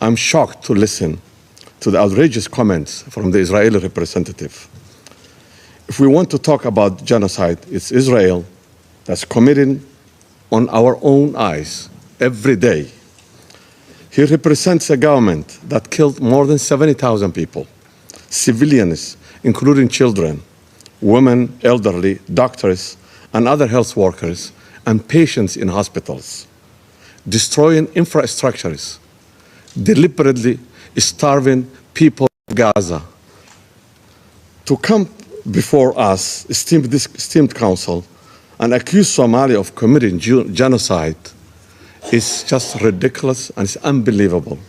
I'm shocked to listen to the outrageous comments from the Israeli representative. If we want to talk about genocide, it's Israel that's committing on our own eyes every day. He represents a government that killed more than 70,000 people, civilians, including children, women, elderly, doctors, and other health workers, and patients in hospitals, destroying infrastructures, deliberately starving people of Gaza. To come before us, esteemed council, and accuse Somalia of committing genocide is just ridiculous and it's unbelievable.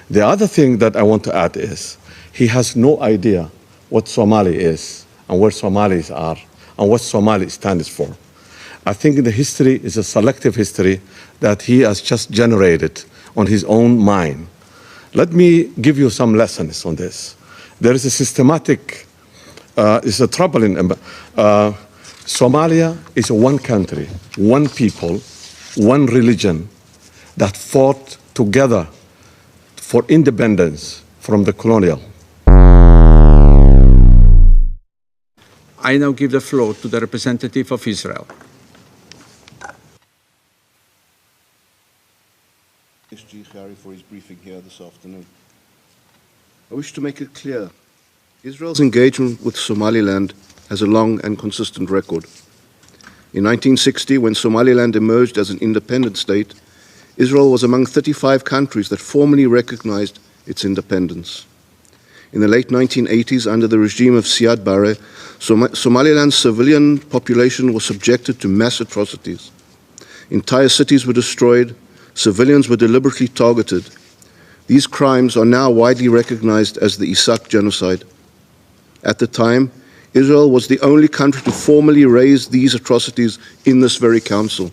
The other thing that I want to add is he has no idea what Somalia is and where Somalis are and what Somali stands for. I think the history is a selective history that he has just generated on his own mind. Let me give you some lessons on this. There is a systematic, it's a troubling, Somalia is one country, one people, one religion that fought together for independence from the colonial. I now give the floor to the representative of Israel. SG Gary for his briefing here this afternoon. I wish to make it clear, Israel's engagement with Somaliland has a long and consistent record. In 1960, when Somaliland emerged as an independent state, Israel was among 35 countries that formally recognized its independence. In the late 1980s, under the regime of Siad Barre, Somaliland's civilian population was subjected to mass atrocities. Entire cities were destroyed, civilians were deliberately targeted. These crimes are now widely recognized as the Isaac genocide. At the time, Israel was the only country to formally raise these atrocities in this very council.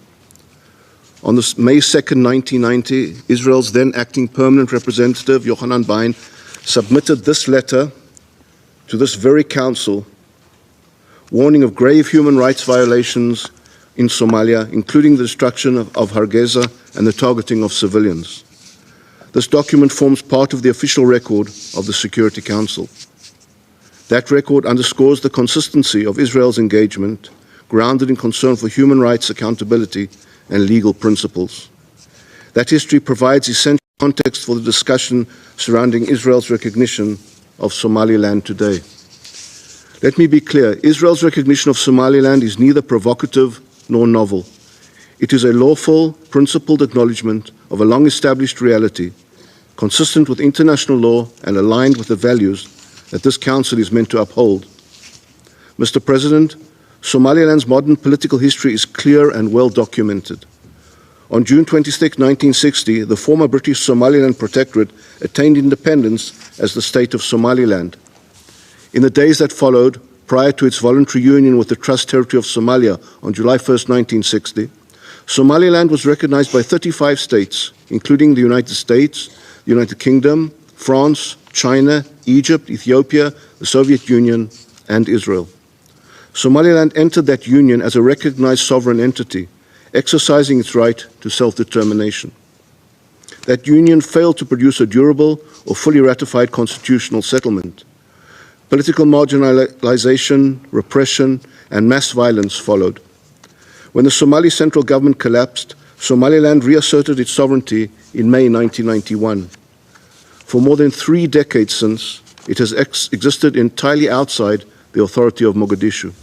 On May 2nd, 1990, Israel's then acting permanent representative, Yochanan Bain, submitted this letter to this very council, warning of grave human rights violations in Somalia, including the destruction of Hargeisa and the targeting of civilians. This document forms part of the official record of the Security Council. That record underscores the consistency of Israel's engagement, grounded in concern for human rights, accountability, and legal principles. That history provides essential context for the discussion surrounding Israel's recognition of Somaliland today. Let me be clear, Israel's recognition of Somaliland is neither provocative nor novel. It is a lawful, principled acknowledgement of a long-established reality, consistent with international law and aligned with the values that this Council is meant to uphold. Mr. President, Somaliland's modern political history is clear and well documented. On June 26, 1960, the former British Somaliland Protectorate attained independence as the State of Somaliland. In the days that followed, prior to its voluntary union with the Trust Territory of Somalia on July 1, 1960, Somaliland was recognized by 35 states, including the United States, the United Kingdom, France, China, Egypt, Ethiopia, the Soviet Union, and Israel. Somaliland entered that union as a recognized sovereign entity, exercising its right to self-determination. That union failed to produce a durable or fully ratified constitutional settlement. Political marginalization, repression, and mass violence followed. When the Somali central government collapsed, Somaliland reasserted its sovereignty in May 1991. For more than 3 decades since, it has existed entirely outside the authority of Mogadishu.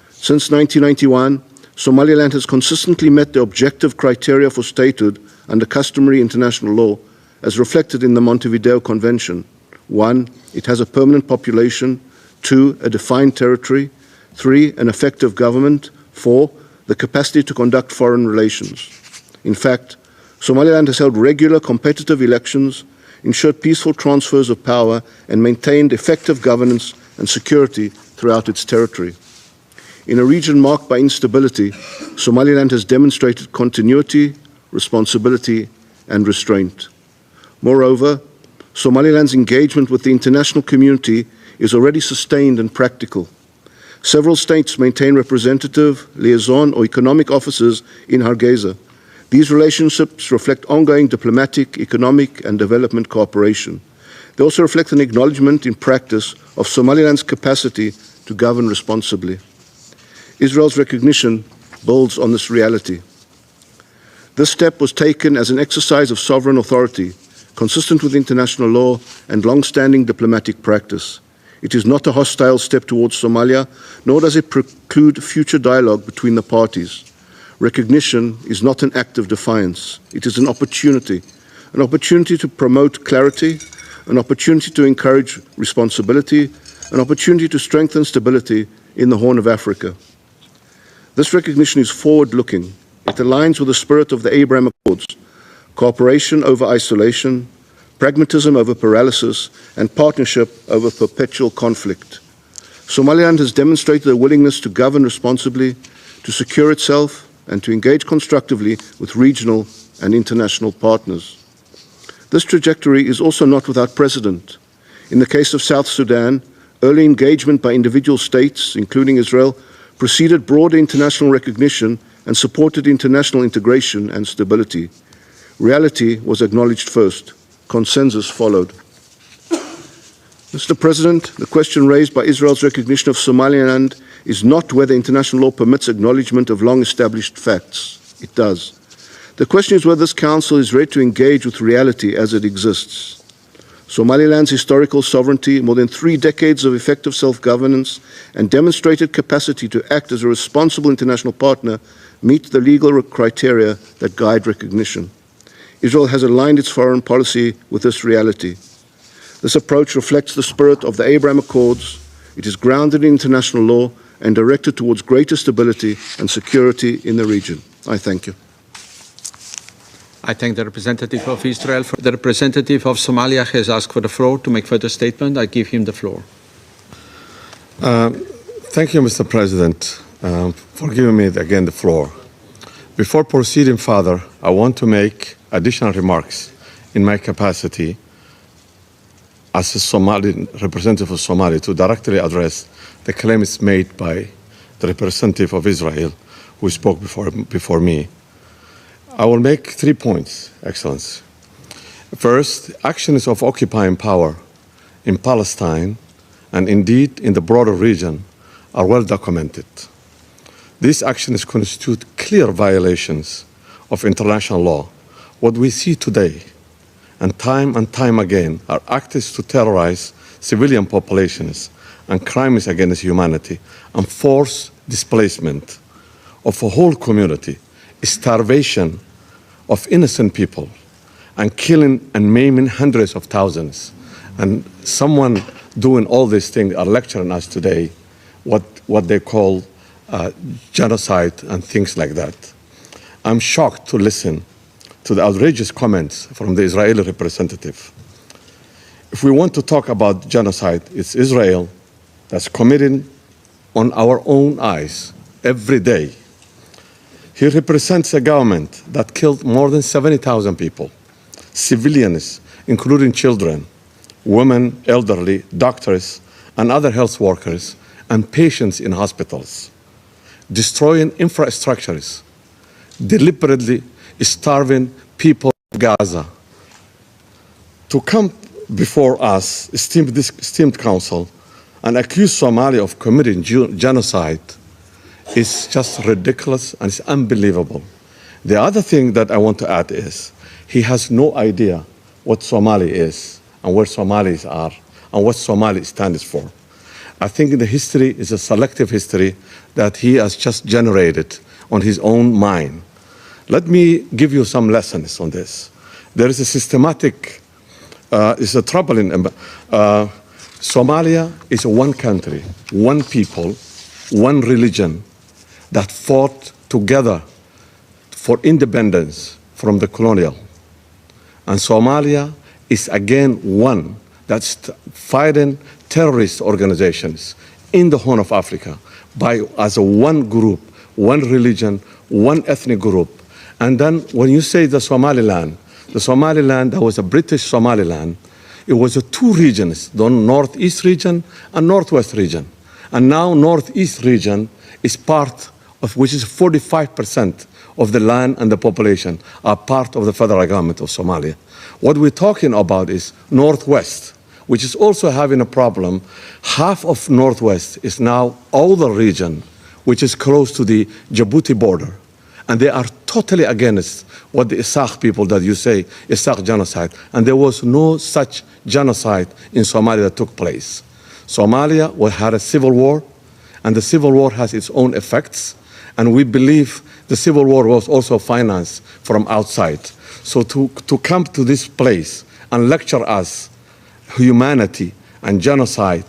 Since 1991, Somaliland has consistently met the objective criteria for statehood under customary international law, as reflected in the Montevideo Convention. 1, it has a permanent population. 2, a defined territory. 3, an effective government. 4, the capacity to conduct foreign relations. In fact, Somaliland has held regular competitive elections, ensured peaceful transfers of power, and maintained effective governance and security throughout its territory. In a region marked by instability, Somaliland has demonstrated continuity, responsibility, and restraint. Moreover, Somaliland's engagement with the international community is already sustained and practical. Several states maintain representative, liaison, or economic officers in Hargeisa, These relationships reflect ongoing diplomatic, economic, and development cooperation. They also reflect an acknowledgement in practice of Somaliland's capacity to govern responsibly. Israel's recognition builds on this reality. This step was taken as an exercise of sovereign authority, consistent with international law and long-standing diplomatic practice. It is not a hostile step towards Somalia, nor does it preclude future dialogue between the parties. Recognition is not an act of defiance. It is an opportunity to promote clarity, an opportunity to encourage responsibility, an opportunity to strengthen stability in the Horn of Africa. This recognition is forward-looking. It aligns with the spirit of the Abraham Accords: cooperation over isolation, pragmatism over paralysis, and partnership over perpetual conflict. Somaliland has demonstrated a willingness to govern responsibly, to secure itself, and to engage constructively with regional and international partners. This trajectory is also not without precedent. In the case of South Sudan, early engagement by individual states, including Israel, preceded broader international recognition and supported international integration and stability. Reality was acknowledged first. Consensus followed. Mr. President, the question raised by Israel's recognition of Somaliland is not whether international law permits acknowledgement of long-established facts. It does. The question is whether this Council is ready to engage with reality as it exists. Somaliland's historical sovereignty, more than 3 decades of effective self-governance, and demonstrated capacity to act as a responsible international partner meet the legal criteria that guide recognition. Israel has aligned its foreign policy with this reality. This approach reflects the spirit of the Abraham Accords. It is grounded in international law and directed towards greater stability and security in the region. I thank you. I thank the representative of Israel. The representative of Somalia has asked for the floor to make further statement. I give him the floor. Thank you, Mr. President, for giving me again the floor. Before proceeding further, I want to make additional remarks in my capacity as a Somali representative of Somalia to directly address the claims made by the representative of Israel who spoke before me. I will make 3 points, Excellency. First, actions of occupying power in Palestine and indeed in the broader region are well documented. These actions constitute clear violations of international law. What we see today and time again are acts to terrorize civilian populations and crimes against humanity and forced displacement of a whole community, starvation of innocent people, and killing and maiming hundreds of thousands. And someone doing all these things are lecturing us today what they call genocide and things like that. I'm shocked to listen to the outrageous comments from the Israeli representative. If we want to talk about genocide, it's Israel that's committing on our own eyes every day. He represents a government that killed more than 70,000 people, civilians, including children, women, elderly, doctors, and other health workers, and patients in hospitals, destroying infrastructures, deliberately starving people in Gaza. To come before us, esteemed Council, and accuse Somalia of committing genocide is just ridiculous and it's unbelievable. The other thing that I want to add is he has no idea what Somali is and where Somalis are and what Somali stands for. I think the history is a selective history that he has just generated on his own mind. Let me give you some lessons on this. There is a systematic, it's a troubling, Somalia is one country, one people, one religion that fought together for independence from the colonial. And Somalia is again one that's fighting terrorist organizations in the Horn of Africa as a one group, one religion, one ethnic group. And then when you say the Somaliland, that was a British Somaliland, it was 2 regions, the Northeast region and Northwest region. And now Northeast region is part of which is 45% of the land and the population are part of the federal government of Somalia. What we're talking about is Northwest, which is also having a problem. Half of Northwest is now all the region, which is close to the Djibouti border. And they are totally against what the Isaq people that you say, Isaq genocide. And there was no such genocide in Somalia that took place. Somalia had a civil war, and the civil war has its own effects. And we believe the civil war was also financed from outside. So to come to this place and lecture us humanity and genocide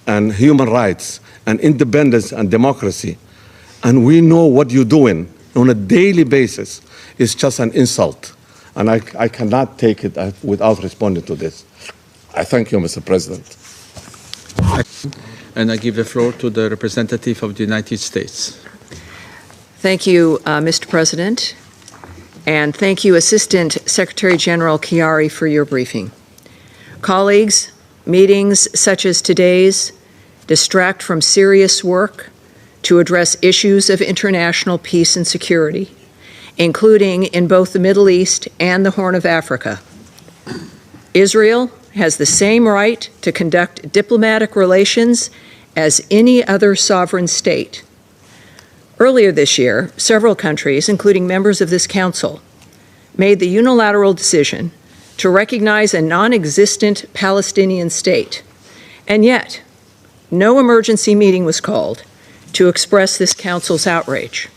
and human rights and independence and democracy, and we know what you're doing on a daily basis, is just an insult. And I cannot take it without responding to this. I thank you, Mr. President. And I give the floor to the representative of the United States. Thank you, Mr. President, and thank you, Assistant Secretary General Chiari, for your briefing. Colleagues, meetings such as today's distract from serious work to address issues of international peace and security, including in both the Middle East and the Horn of Africa. Israel has the same right to conduct diplomatic relations as any other sovereign state. Earlier this year, several countries, including members of this Council, made the unilateral decision to recognize a non-existent Palestinian state, and yet no emergency meeting was called to express this Council's outrage.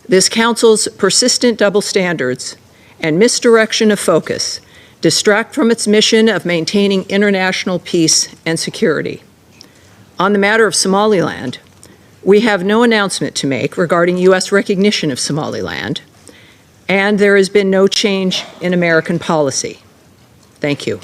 This Council's persistent double standards and misdirection of focus distract from its mission of maintaining international peace and security. On the matter of Somaliland, we have no announcement to make regarding U.S. recognition of Somaliland, and there has been no change in American policy. Thank you.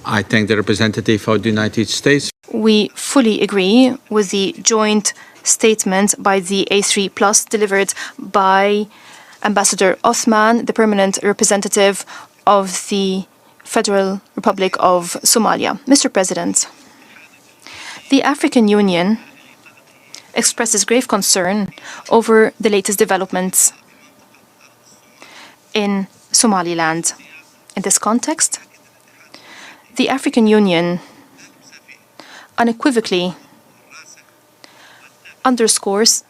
I thank the representative of the United States. We fully agree with the joint statement by the A3 Plus delivered by Ambassador Othman, the permanent representative of the Federal Republic of Somalia. Mr. President, the African Union expresses grave concern over the latest developments in Somaliland. In this context, the African Union unequivocally underscores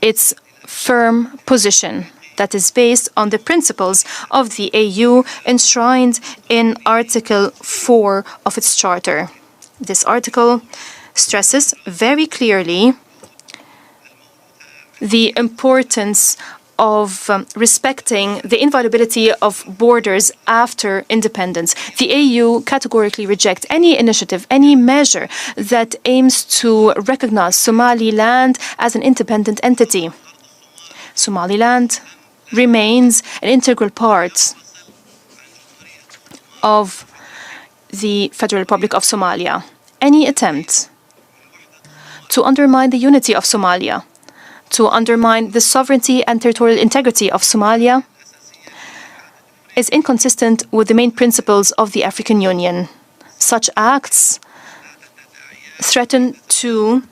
its firm position that is based on the principles of the AU enshrined in Article 4 of its charter. This article stresses very clearly the importance of respecting the inviolability of borders after independence. The AU categorically rejects any initiative, any measure that aims to recognize Somaliland as an independent entity. Somaliland remains an integral part of the Federal Republic of Somalia. Any attempt to undermine the unity of Somalia, to undermine the sovereignty and territorial integrity of Somalia, is inconsistent with the main principles of the African Union. Such acts threaten to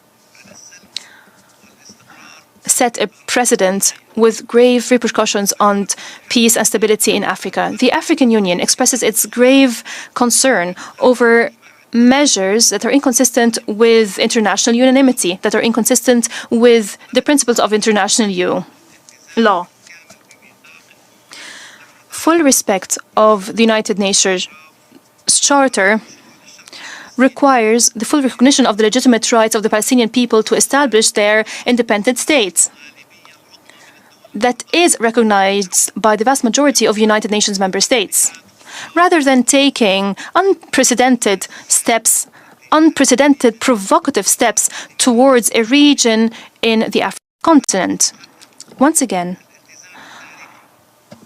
set a precedent with grave repercussions on peace and stability in Africa. The African Union expresses its grave concern over measures that are inconsistent with international unanimity, that are inconsistent with the principles of international law. Full respect of the United Nations Charter requires the full recognition of the legitimate rights of the Palestinian people to establish their independent states. That is recognized by the vast majority of United Nations member states. Rather than taking unprecedented steps, unprecedented provocative steps towards a region in the African continent. Once again,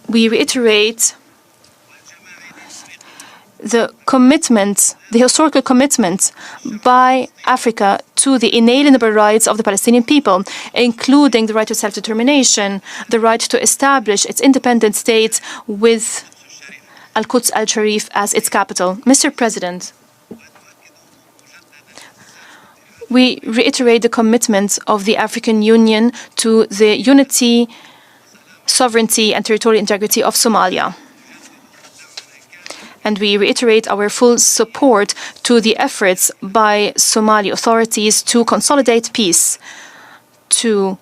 we reiterate the commitment, the historical commitment by Africa to the inalienable rights of the Palestinian people, including the right to self-determination, the right to establish its independent state with Al-Quds Al-Sharif as its capital. Mr. President, We reiterate the commitment of the African Union to the unity, sovereignty, and territorial integrity of Somalia. And we reiterate our full support to the efforts by Somali authorities to consolidate peace, to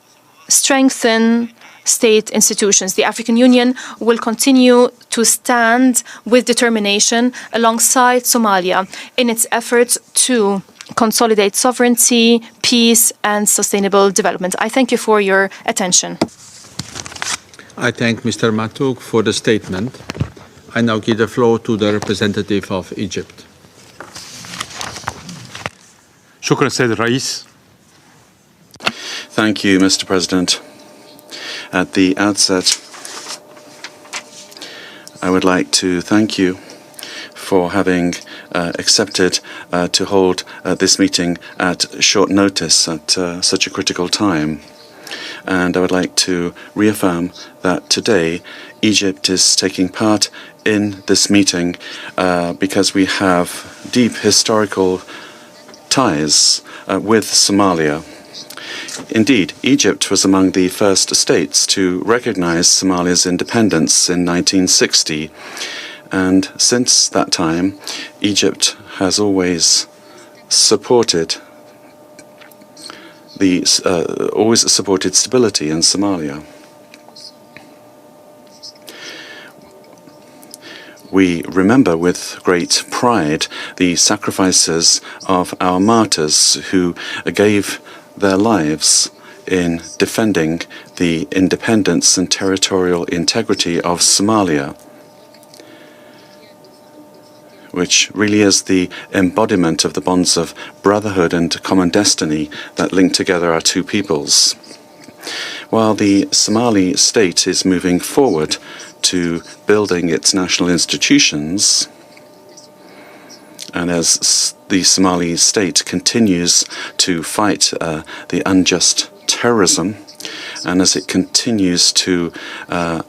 strengthen state institutions. The African Union will continue to stand with determination alongside Somalia in its efforts to consolidate sovereignty, peace, and sustainable development. I thank you for your attention. I thank Mr. Matouk for the statement. I now give the floor to the representative of Egypt. شكرا سيد الرئيس. Thank you, Mr. President. At the outset, I would like to thank you for having accepted to hold this meeting at short notice at such a critical time. And I would like to reaffirm that today Egypt is taking part in this meeting because we have deep historical ties with Somalia. Indeed, Egypt was among the first states to recognize Somalia's independence in 1960. And since that time, Egypt has always supported stability in Somalia. We remember with great pride the sacrifices of our martyrs who gave their lives in defending the independence and territorial integrity of Somalia, which really is the embodiment of the bonds of brotherhood and common destiny that link together our two peoples. While the Somali state is moving forward to building its national institutions, and as the Somali state continues to fight the unjust terrorism, and as it continues to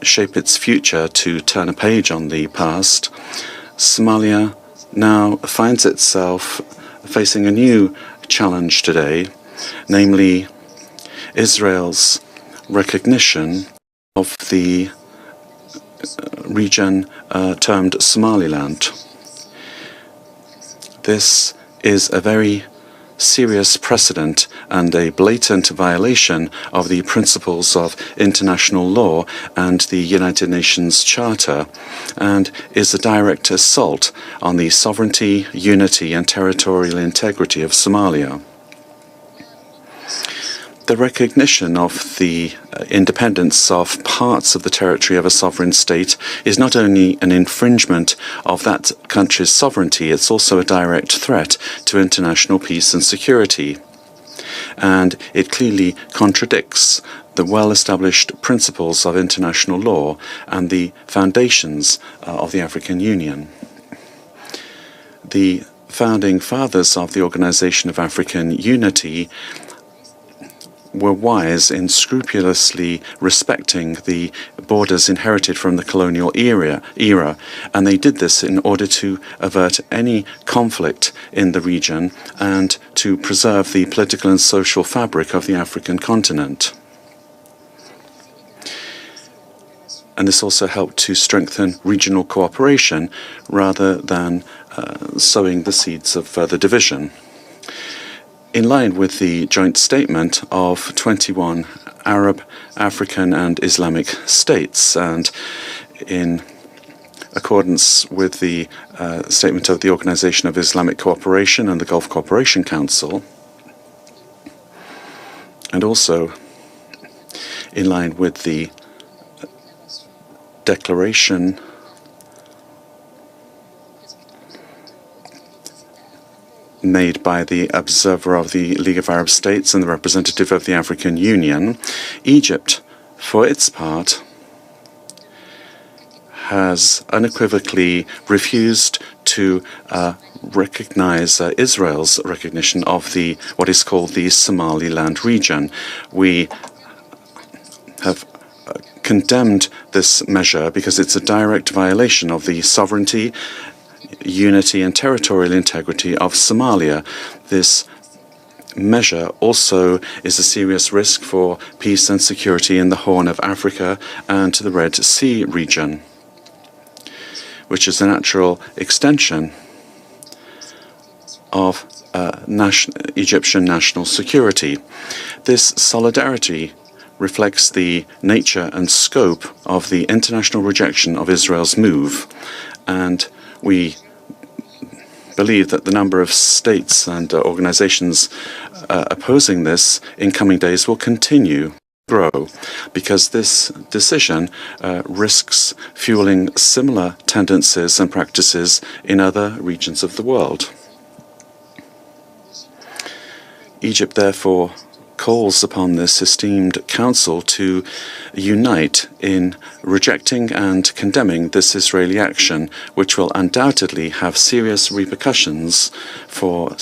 shape its future to turn a page on the past, Somalia now finds itself facing a new challenge today, namely Israel's recognition of the region termed Somaliland. This is a very serious precedent and a blatant violation of the principles of international law and the United Nations Charter, and is a direct assault on the sovereignty, unity, and territorial integrity of Somalia. The recognition of the independence of parts of the territory of a sovereign state is not only an infringement of that country's sovereignty, it's also a direct threat to international peace and security. And it clearly contradicts the well-established principles of international law and the foundations of the African Union. The founding fathers of the Organization of African Unity were wise in scrupulously respecting the borders inherited from the colonial era, and they did this in order to avert any conflict in the region and to preserve the political and social fabric of the African continent. And this also helped to strengthen regional cooperation rather than sowing the seeds of further division. In line with the joint statement of 21 Arab, African, and Islamic states, and in accordance with the statement of the Organization of Islamic Cooperation and the Gulf Cooperation Council, and also in line with the declaration made by the observer of the League of Arab States and the representative of the African Union, Egypt, for its part, has unequivocally refused to recognize Israel's recognition of what is called the Somaliland region. We have condemned this measure because it's a direct violation of the sovereignty, unity and territorial integrity of Somalia. This measure also is a serious risk for peace and security in the Horn of Africa and to the Red Sea region, which is a natural extension of Egyptian national security. This solidarity reflects the nature and scope of the international rejection of Israel's move, and we believe that the number of states and organizations opposing this in coming days will continue to grow, because this decision risks fueling similar tendencies and practices in other regions of the world. Egypt, therefore, calls upon this esteemed council to unite in rejecting and condemning this Israeli action, which will undoubtedly have serious repercussions for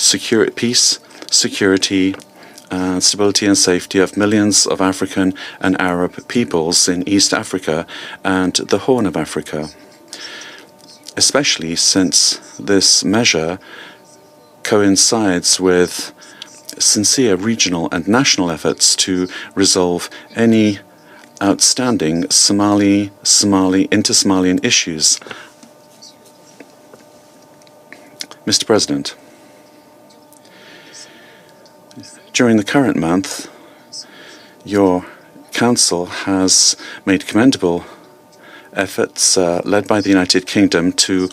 peace, security, stability and safety of millions of African and Arab peoples in East Africa and the Horn of Africa, especially since this measure coincides with sincere regional and national efforts to resolve any outstanding inter-Somalian issues. Mr. President, during the current month, your Council has made commendable efforts led by the United Kingdom to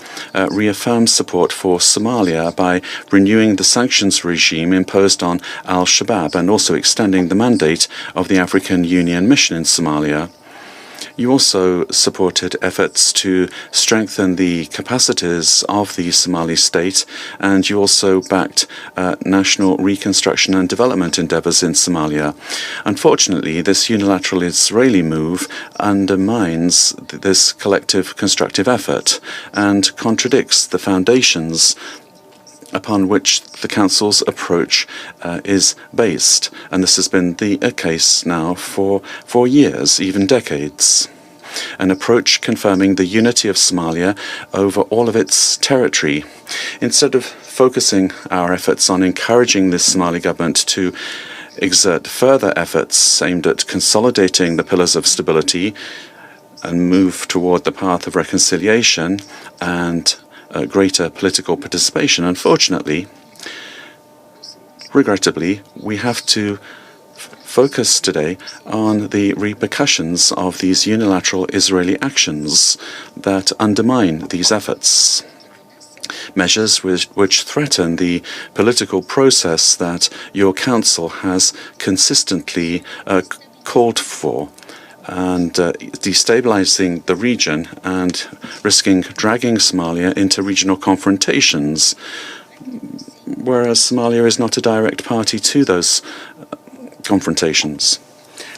reaffirm support for Somalia by renewing the sanctions regime imposed on al-Shabaab and also extending the mandate of the African Union mission in Somalia. You also supported efforts to strengthen the capacities of the Somali state, and you also backed national reconstruction and development endeavors in Somalia. Unfortunately, this unilateral Israeli move undermines this collective constructive effort and contradicts the foundations upon which the Council's approach is based. And this has been the case now for years, even decades. An approach confirming the unity of Somalia over all of its territory. Instead of focusing our efforts on encouraging the Somali government to exert further efforts aimed at consolidating the pillars of stability and move toward the path of reconciliation and greater political participation. Unfortunately, regrettably, we have to focus today on the repercussions of these unilateral Israeli actions that undermine these efforts. Measures which threaten the political process that your Council has consistently called for, and destabilizing the region and risking dragging Somalia into regional confrontations, whereas Somalia is not a direct party to those confrontations.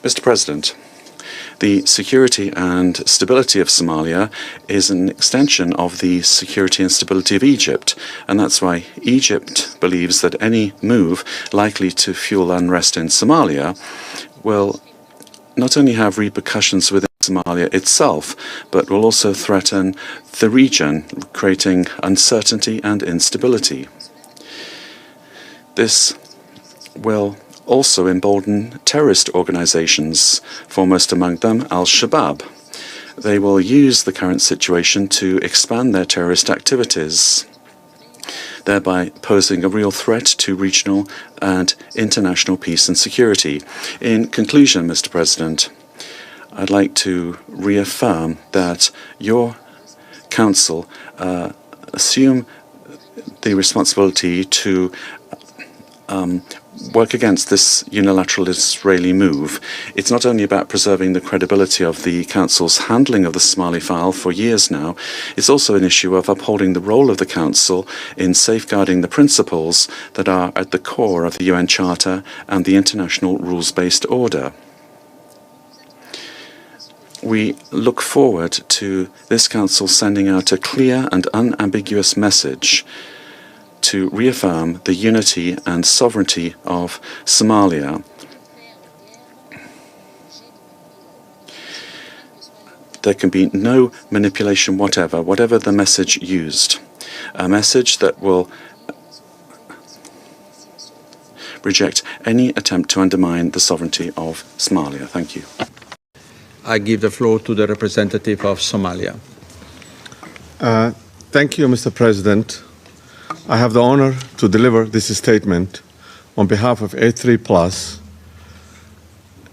Mr. President, the security and stability of Somalia is an extension of the security and stability of Egypt, and that's why Egypt believes that any move likely to fuel unrest in Somalia will not only have repercussions within Somalia itself, but will also threaten the region, creating uncertainty and instability. This will also embolden terrorist organizations, foremost among them al-Shabaab. They will use the current situation to expand their terrorist activities, thereby posing a real threat to regional and international peace and security. In conclusion, Mr. President, I'd like to reaffirm that your Council assume the responsibility to work against this unilateral Israeli move. It's not only about preserving the credibility of the Council's handling of the Somali file for years now, it's also an issue of upholding the role of the Council in safeguarding the principles that are at the core of the UN Charter and the international rules-based order. We look forward to this Council sending out a clear and unambiguous message to reaffirm the unity and sovereignty of Somalia. There can be no manipulation whatever the message used. A message that will reject any attempt to undermine the sovereignty of Somalia. Thank you. I give the floor to the representative of Somalia. Thank you, Mr. President. I have the honor to deliver this statement on behalf of A3+,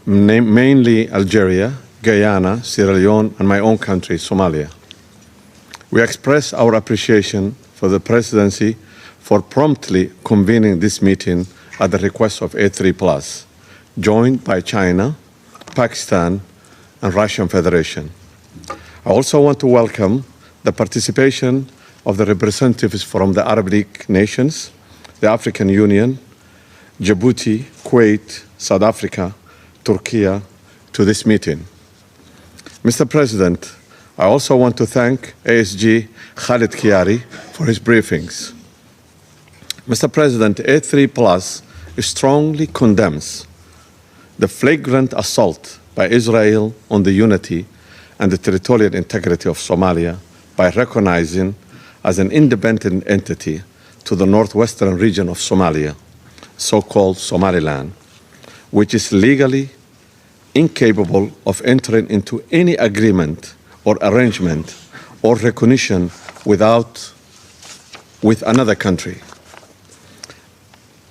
mainly Algeria, Guyana, Sierra Leone, and my own country, Somalia. We express our appreciation for the Presidency for promptly convening this meeting at the request of A3+, joined by China, Pakistan, and Russian Federation. I also want to welcome the participation of the representatives from the Arab League nations, the African Union, Djibouti, Kuwait, South Africa, Turkey, to this meeting. Mr. President, I also want to thank ASG Khalid Kiari for his briefings. Mr. President, A3+ strongly condemns the flagrant assault by Israel on the unity and the territorial integrity of Somalia by recognizing as an independent entity to the northwestern region of Somalia, so-called Somaliland, which is legally incapable of entering into any agreement or arrangement or recognition with another country.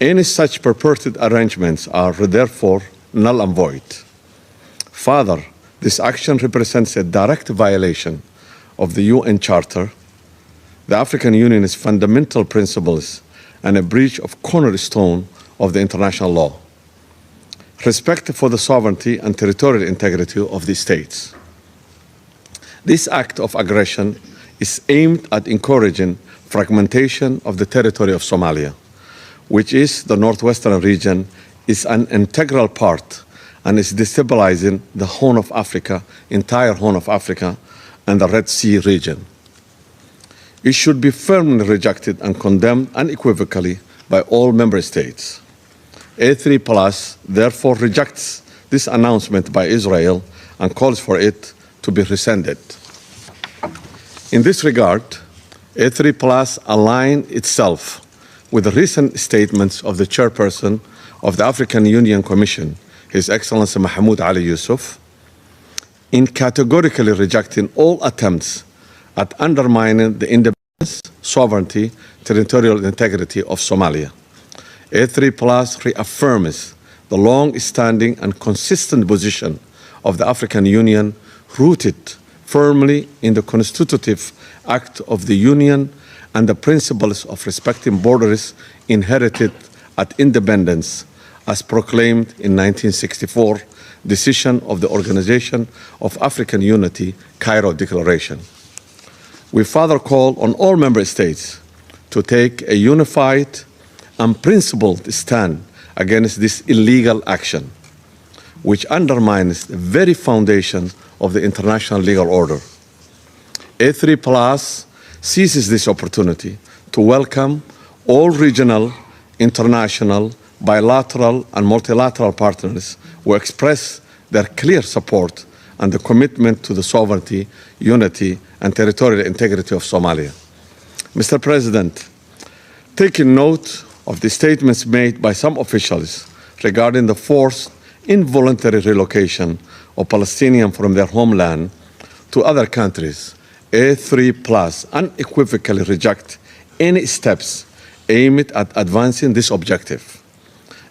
Any such purported arrangements are therefore null and void. Further, this action represents a direct violation of the UN Charter, the African Union's fundamental principles, and a breach of cornerstone of the international law. Respect for the sovereignty and territorial integrity of the states. This act of aggression is aimed at encouraging fragmentation of the territory of Somalia, which is the northwestern region, is an integral part and is destabilizing the Horn of Africa, entire Horn of Africa, and the Red Sea region. It should be firmly rejected and condemned unequivocally by all member states. A3+ therefore rejects this announcement by Israel and calls for it to be rescinded. In this regard, A3+ aligns itself with the recent statements of the chairperson of the African Union Commission, His Excellency Mahmoud Ali Yusuf, in categorically rejecting all attempts at undermining the independence, sovereignty, territorial integrity of Somalia. A3+ reaffirms the long-standing and consistent position of the African Union, rooted firmly in the constitutive act of the Union and the principles of respecting borders inherited at independence, as proclaimed in 1964, decision of the Organization of African Unity, Cairo Declaration. We further call on all member states to take a unified and principled stand against this illegal action, which undermines the very foundation of the international legal order. A3+ seizes this opportunity to welcome all regional, international, bilateral, and multilateral partners who express their clear support and the commitment to the sovereignty, unity, and territorial integrity of Somalia. Mr. President, taking note of the statements made by some officials regarding the forced involuntary relocation of Palestinians from their homeland to other countries, A3+ unequivocally reject any steps aimed at advancing this objective,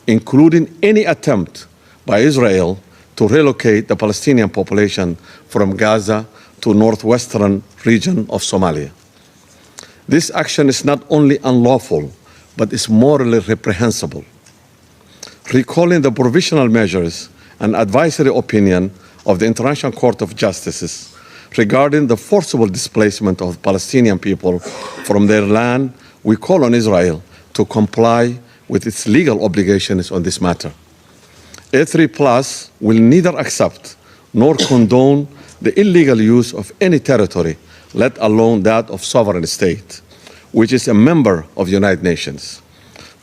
including any attempt by Israel to relocate the Palestinian population from Gaza to northwestern region of Somalia. This action is not only unlawful, but is morally reprehensible. Recalling the provisional measures and advisory opinion of the International Court of Justice regarding the forcible displacement of Palestinian people from their land, we call on Israel to comply with its legal obligations on this matter. A3+ will neither accept nor condone the illegal use of any territory, let alone that of sovereign state, which is a member of the United Nations,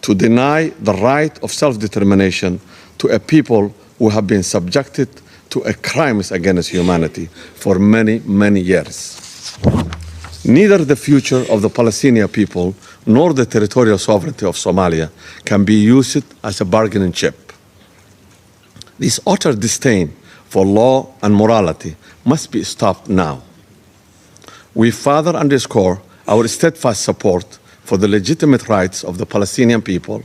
to deny the right of self-determination to a people who have been subjected to crimes against humanity for many, many years. Neither the future of the Palestinian people nor the territorial sovereignty of Somalia can be used as a bargaining chip. This utter disdain for law and morality must be stopped now. We further underscore our steadfast support for the legitimate rights of the Palestinian people,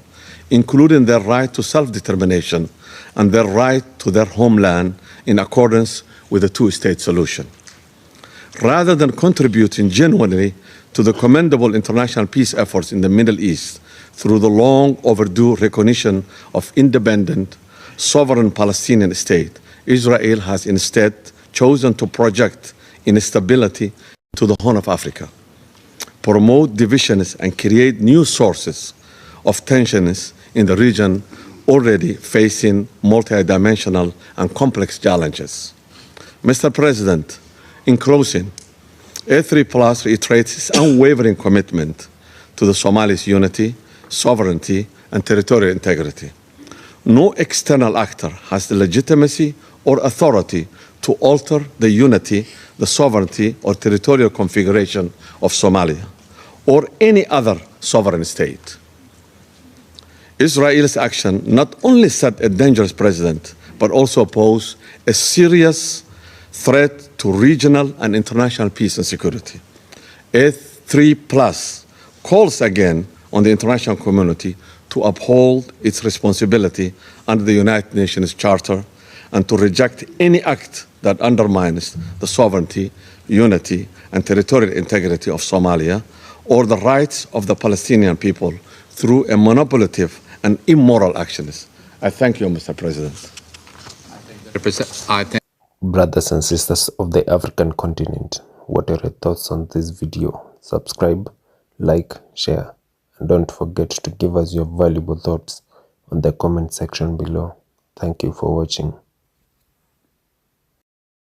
including their right to self-determination and their right to their homeland in accordance with the two-state solution. Rather than contributing genuinely to the commendable international peace efforts in the Middle East through the long overdue recognition of independent, sovereign Palestinian state, Israel has instead chosen to project instability to the Horn of Africa, promote divisions and create new sources of tensions in the region already facing multidimensional and complex challenges. Mr. President, in closing, A3+ reiterates its unwavering commitment to the Somalis' unity, sovereignty, and territorial integrity. No external actor has the legitimacy or authority to alter the unity, the sovereignty, or territorial configuration of Somalia or any other sovereign state. Israel's action not only set a dangerous precedent, but also pose a serious threat to regional and international peace and security. A3+ calls again on the international community to uphold its responsibility under the United Nations Charter and to reject any act that undermines the sovereignty, unity, and territorial integrity of Somalia or the rights of the Palestinian people through a manipulative and immoral actions. I thank you, Mr. President. Brothers and sisters of the African continent, what are your thoughts on this video? Subscribe, like, share, and don't forget to give us your valuable thoughts on the comment section below. Thank you for watching.